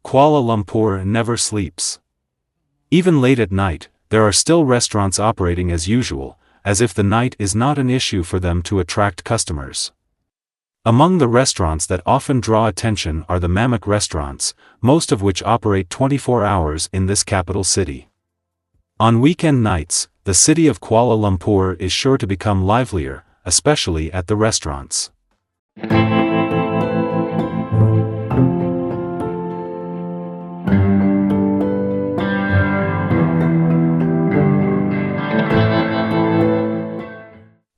Kuala Lumpur never sleeps. Even late at night, there are still restaurants operating as usual, as if the night is not an issue for them to attract customers. Among the restaurants that often draw attention are the Mamak restaurants, most of which operate 24 hours in this capital city. On weekend nights, the city of Kuala Lumpur is sure to become livelier, especially at the restaurants.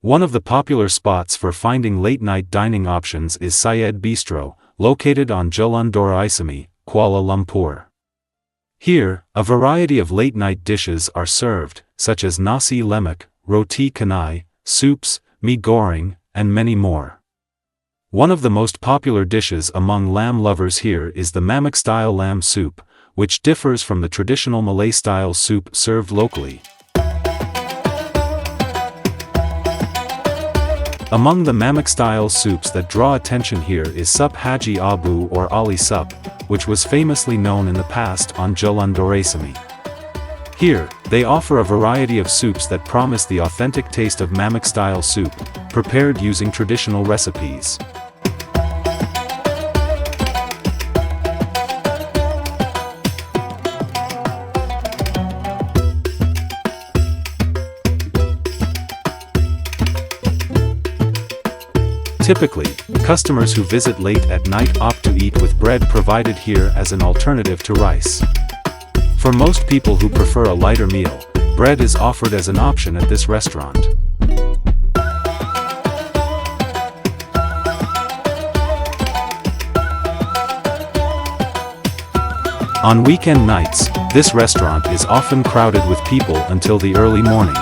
One of the popular spots for finding late-night dining options is Syed Bistro, located on Jalan Doraisamy, Kuala Lumpur. Here, a variety of late-night dishes are served, such as nasi lemak, roti canai, soups, mee goreng, and many more. One of the most popular dishes among lamb lovers here is the Mamak-style lamb soup, which differs from the traditional Malay-style soup served locally. Among the Mamak-style soups that draw attention here is Sup Haji Abu or Ali Sup, which was famously known in the past on Jalan Doraisamy. Here, they offer a variety of soups that promise the authentic taste of Mamak-style soup, prepared using traditional recipes. Typically, customers who visit late at night opt to eat with bread provided here as an alternative to rice. For most people who prefer a lighter meal, bread is offered as an option at this restaurant. On weekend nights, this restaurant is often crowded with people until the early morning.